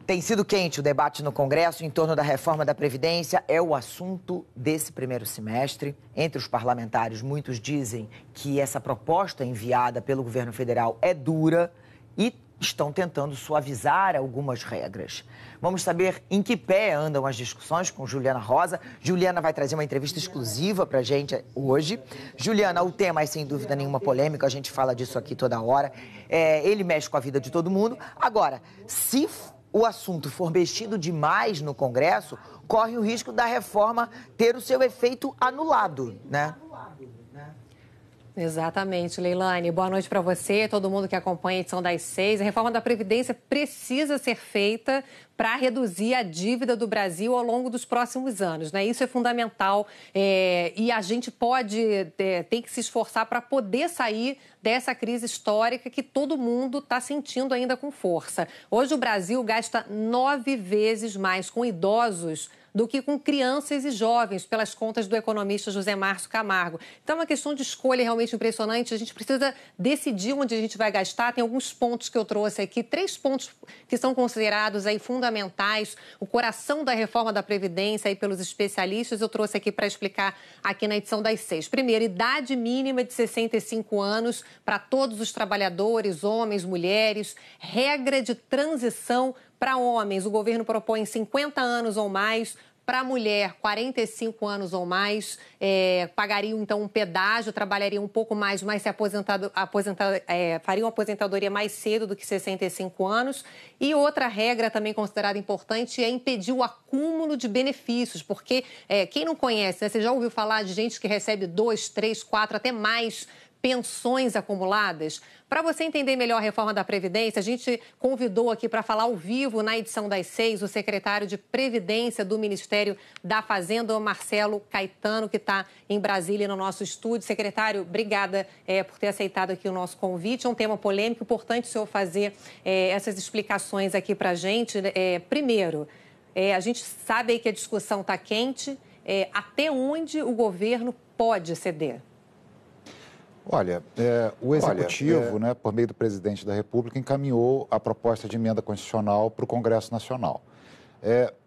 Tem sido quente o debate no Congresso em torno da reforma da Previdência. É o assunto desse primeiro semestre. Entre os parlamentares, muitos dizem que essa proposta enviada pelo governo federal é dura e estão tentando suavizar algumas regras. Vamos saber em que pé andam as discussões com Juliana Rosa. Juliana vai trazer uma entrevista exclusiva para a gente hoje. Juliana, o tema é sem dúvida nenhuma polêmico, a gente fala disso aqui toda hora. Ele mexe com a vida de todo mundo. Agora, se o assunto for mexido demais no Congresso, corre o risco da reforma ter o seu efeito anulado, né? Exatamente, Leilane. Boa noite para você, todo mundo que acompanha a edição das 6. A reforma da Previdência precisa ser feita para reduzir a dívida do Brasil ao longo dos próximos anos, né? Isso é fundamental e a gente tem que se esforçar para poder sair dessa crise histórica que todo mundo está sentindo ainda com força. Hoje o Brasil gasta 9 vezes mais com idosos do que com crianças e jovens, pelas contas do economista José Márcio Camargo. Então, é uma questão de escolha realmente impressionante. A gente precisa decidir onde a gente vai gastar. Tem alguns pontos que eu trouxe aqui, 3 pontos que são considerados aí fundamentais, o coração da reforma da Previdência aí pelos especialistas. Eu trouxe aqui para explicar aqui na edição das 6. Primeiro, idade mínima de 65 anos para todos os trabalhadores, homens, mulheres, regra de transição para homens. O governo propõe 50 anos ou mais. Para a mulher, 45 anos ou mais, pagariam, então, um pedágio, trabalhariam um pouco mais, mas fariam aposentadoria mais cedo do que 65 anos. E outra regra também considerada importante é impedir o acúmulo de benefícios, porque quem não conhece, né, você já ouviu falar de gente que recebe 2, 3, 4, até mais pensões acumuladas? Para você entender melhor a reforma da Previdência, a gente convidou aqui para falar ao vivo na edição das 6 o secretário de Previdência do Ministério da Fazenda, o Marcelo Caetano, que está em Brasília no nosso estúdio. Secretário, obrigada por ter aceitado aqui o nosso convite. É um tema polêmico, importante o senhor fazer essas explicações aqui para a gente. Primeiro, a gente sabe aí que a discussão está quente. Até onde o pode ceder? Olha, o Executivo, né, por meio do Presidente da República, encaminhou a proposta de emenda constitucional para o Congresso Nacional.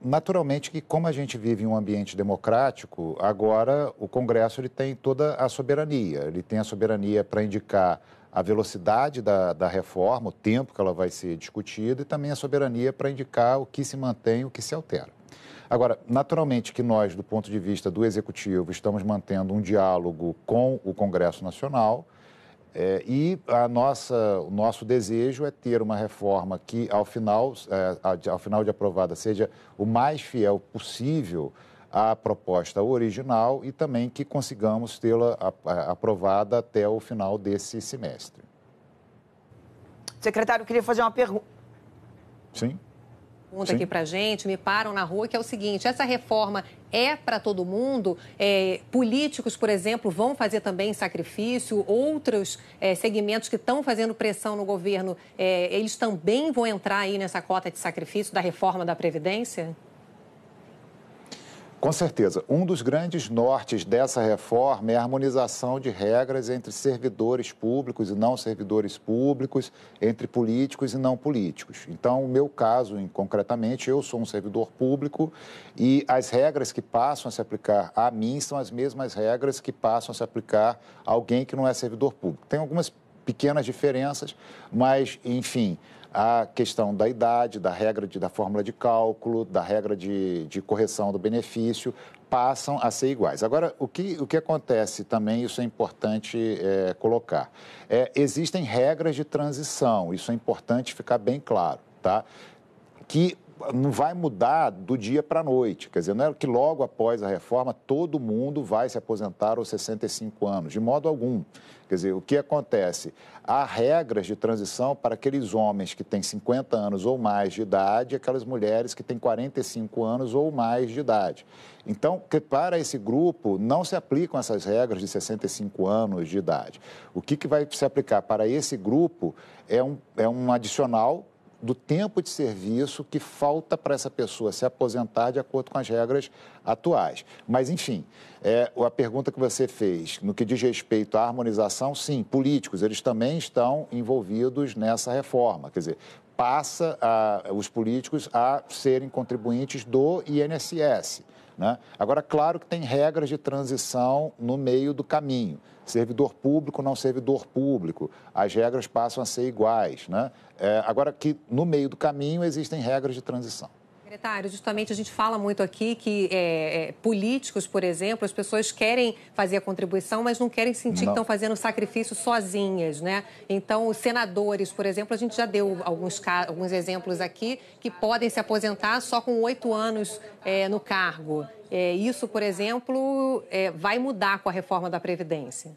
Naturalmente que, como a gente vive em um ambiente democrático, agora o Congresso ele tem toda a soberania. Ele tem a soberania para indicar a velocidade da reforma, o tempo que ela vai ser discutida, e também a soberania para indicar o que se mantém e o que se altera. Agora, naturalmente que nós, do ponto de vista do Executivo, estamos mantendo um diálogo com o Congresso Nacional e o nosso desejo é ter uma reforma que, ao final de aprovada, seja o mais fiel possível à proposta original e também que consigamos tê-la aprovada até o final desse semestre. Secretário, eu queria fazer uma pergunta. Sim. Pergunta aqui pra gente, me param na rua, que é o seguinte: essa reforma é para todo mundo? Políticos, por exemplo, vão fazer também sacrifício? Outros segmentos que estão fazendo pressão no governo, eles também vão entrar aí nessa cota de sacrifício da reforma da Previdência? Com certeza. Um dos grandes nortes dessa reforma é a harmonização de regras entre servidores públicos e não servidores públicos, entre políticos e não políticos. Então, o meu caso, concretamente, eu sou um servidor público e as regras que passam a se aplicar a mim são as mesmas regras que passam a se aplicar a alguém que não é servidor público. Tem algumas pequenas diferenças, mas, enfim, a questão da idade, da regra da fórmula de cálculo, da regra de correção do benefício, passam a ser iguais. Agora, o que acontece também, isso é importante colocar, existem regras de transição, isso é importante ficar bem claro, tá? Que não vai mudar do dia para a noite, quer dizer, não é que logo após a reforma todo mundo vai se aposentar aos 65 anos, de modo algum. Quer dizer, o que acontece? Há regras de transição para aqueles homens que têm 50 anos ou mais de idade e aquelas mulheres que têm 45 anos ou mais de idade. Então, para esse grupo, não se aplicam essas regras de 65 anos de idade. O que vai se aplicar para esse grupo é um adicional do tempo de serviço que falta para essa pessoa se aposentar de acordo com as regras atuais. Mas, enfim, a pergunta que você fez, no que diz respeito à harmonização, sim, políticos, eles também estão envolvidos nessa reforma. Quer dizer, passa os políticos a serem contribuintes do INSS, né? Agora, claro que tem regras de transição no meio do caminho. Servidor público, não servidor público, as regras passam a ser iguais, né? Agora que no meio do caminho existem regras de transição. Secretário, justamente a gente fala muito aqui que políticos, por exemplo, as pessoas querem fazer a contribuição, mas não querem sentir que estão fazendo sacrifício sozinhas, né? Então, os senadores, por exemplo, a gente já deu alguns exemplos aqui que podem se aposentar só com 8 anos no cargo. Isso, por exemplo, vai mudar com a reforma da Previdência?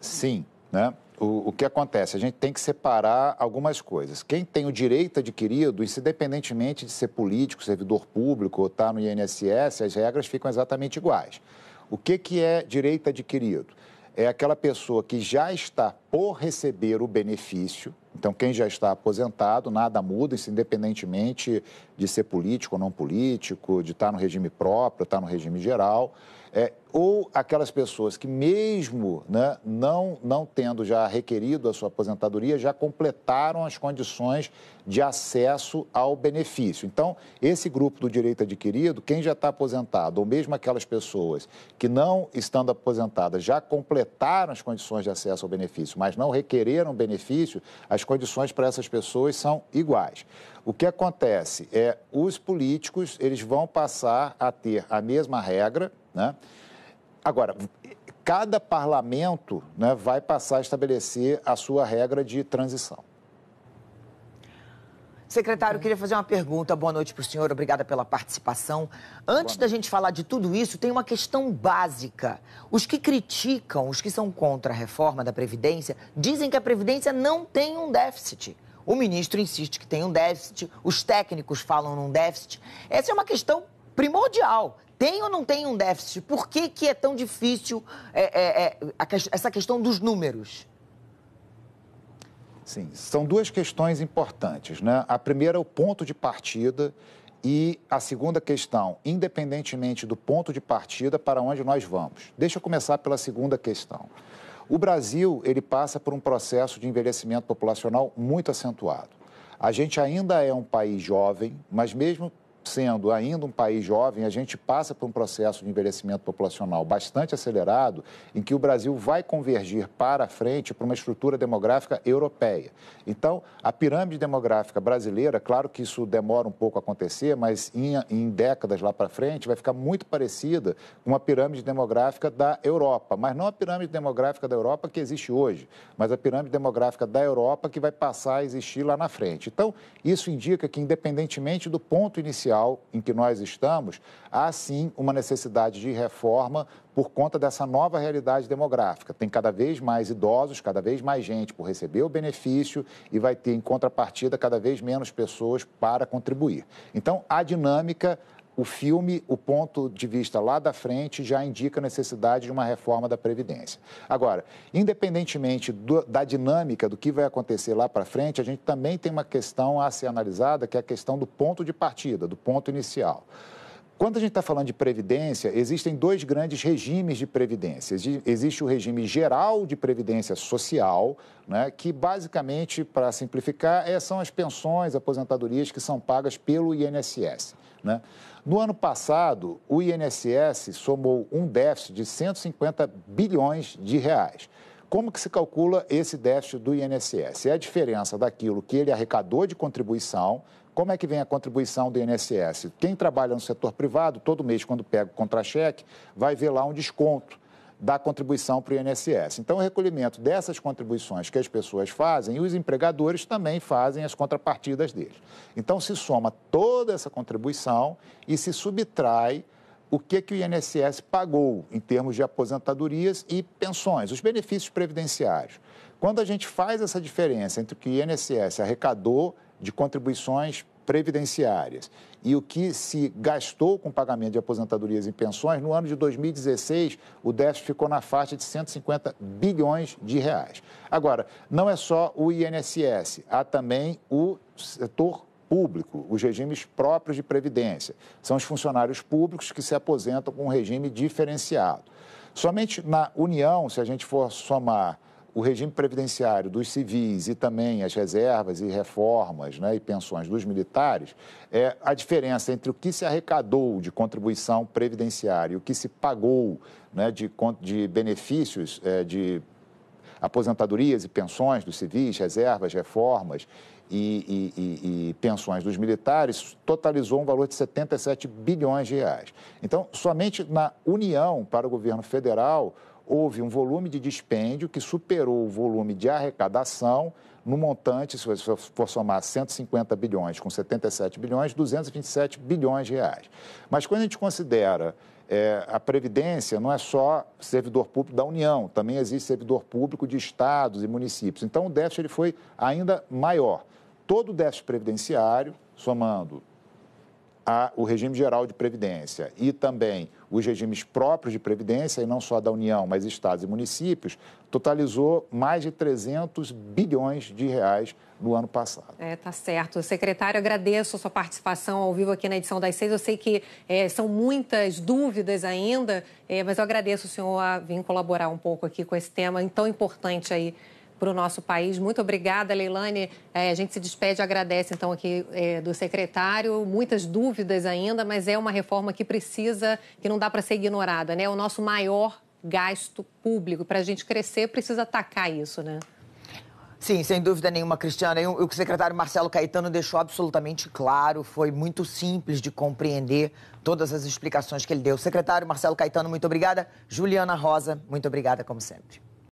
Sim, né? O que acontece? A gente tem que separar algumas coisas. Quem tem o direito adquirido, isso independentemente de ser político, servidor público ou estar no INSS, as regras ficam exatamente iguais. O que é direito adquirido? É aquela pessoa que já está por receber o benefício. Então, quem já está aposentado, nada muda, isso independentemente de ser político ou não político, de estar no regime próprio, estar no regime geral. Ou aquelas pessoas que mesmo, né, não tendo já requerido a sua aposentadoria, já completaram as condições de acesso ao benefício. Então, esse grupo do direito adquirido, quem já está aposentado, ou mesmo aquelas pessoas que não estando aposentadas já completaram as condições de acesso ao benefício, mas não requereram benefício, as condições para essas pessoas são iguais. O que acontece os políticos, eles vão passar a ter a mesma regra, né? Agora, cada parlamento, né, vai passar a estabelecer a sua regra de transição. Secretário, eu queria fazer uma pergunta. Boa noite para o senhor, obrigada pela participação. Antes da gente falar de tudo isso, tem uma questão básica. Os que criticam, os que são contra a reforma da Previdência, dizem que a Previdência não tem um déficit. O ministro insiste que tem um déficit, os técnicos falam num déficit. Essa é uma questão primordial. Tem ou não tem um déficit? Por que é tão difícil essa questão dos números? Sim, são duas questões importantes, né? A primeira é o ponto de partida e a segunda questão, independentemente do ponto de partida, para onde nós vamos. Deixa eu começar pela segunda questão. O Brasil, ele passa por um processo de envelhecimento populacional muito acentuado. A gente ainda é um país jovem, mas mesmo sendo ainda um país jovem, a gente passa por um processo de envelhecimento populacional bastante acelerado, em que o Brasil vai convergir para frente para uma estrutura demográfica europeia. Então, a pirâmide demográfica brasileira, claro que isso demora um pouco a acontecer, mas em décadas lá para frente vai ficar muito parecida com a pirâmide demográfica da Europa, mas não a pirâmide demográfica da Europa que existe hoje, mas a pirâmide demográfica da Europa que vai passar a existir lá na frente. Então, isso indica que, independentemente do ponto inicial em que nós estamos, há sim uma necessidade de reforma por conta dessa nova realidade demográfica. Tem cada vez mais idosos, cada vez mais gente por receber o benefício e vai ter, em contrapartida, cada vez menos pessoas para contribuir. Então, a dinâmica, o filme, o ponto de vista lá da frente já indica a necessidade de uma reforma da Previdência. Agora, independentemente da dinâmica do que vai acontecer lá para frente, a gente também tem uma questão a ser analisada, que é a questão do ponto de partida, do ponto inicial. Quando a gente está falando de Previdência, existem dois grandes regimes de Previdência. Existe o regime geral de Previdência Social, né, que basicamente, para simplificar, são as pensões, aposentadorias que são pagas pelo INSS, né? No ano passado, o INSS somou um déficit de 150 bilhões de reais. Como que se calcula esse déficit do INSS? É a diferença daquilo que ele arrecadou de contribuição. Como é que vem a contribuição do INSS? Quem trabalha no setor privado, todo mês, quando pega o contra-cheque, vai ver lá um desconto da contribuição para o INSS. Então, o recolhimento dessas contribuições que as pessoas fazem, e os empregadores também fazem as contrapartidas deles. Então, se soma toda essa contribuição e se subtrai o que o INSS pagou em termos de aposentadorias e pensões, os benefícios previdenciários. Quando a gente faz essa diferença entre o que o INSS arrecadou de contribuições previdenciárias e o que se gastou com pagamento de aposentadorias e pensões, no ano de 2016, o déficit ficou na faixa de 150 bilhões de reais. Agora, não é só o INSS, há também o setor público, os regimes próprios de previdência. São os funcionários públicos que se aposentam com um regime diferenciado. Somente na União, se a gente for somar o regime previdenciário dos civis e também as reservas e reformas, né, e pensões dos militares, a diferença entre o que se arrecadou de contribuição previdenciária e o que se pagou, né, de benefícios de aposentadorias e pensões dos civis, reservas, reformas e pensões dos militares, totalizou um valor de 77 bilhões de reais. Então, somente na União para o governo federal, houve um volume de dispêndio que superou o volume de arrecadação no montante, se for somar 150 bilhões com 77 bilhões, 227 bilhões de reais. Mas quando a gente considera a Previdência, não é só servidor público da União, também existe servidor público de estados e municípios. Então, o déficit ele foi ainda maior. Todo o déficit previdenciário, somando o regime geral de previdência e também os regimes próprios de previdência, e não só da União, mas estados e municípios, totalizou mais de 300 bilhões de reais no ano passado. Tá certo. Secretário, agradeço a sua participação ao vivo aqui na edição das 6. Eu sei que são muitas dúvidas ainda, mas eu agradeço o senhor a vir colaborar um pouco aqui com esse tema tão importante aí para o nosso país. Muito obrigada, Leilane. A gente se despede e agradece, então, aqui do secretário. Muitas dúvidas ainda, mas é uma reforma que que não dá para ser ignorada, né? É o nosso maior gasto público. Para a gente crescer, precisa atacar isso, né? Sim, sem dúvida nenhuma, Cristiana. O secretário Marcelo Caetano deixou absolutamente claro, foi muito simples de compreender todas as explicações que ele deu. Secretário Marcelo Caetano, muito obrigada. Juliana Rosa, muito obrigada, como sempre.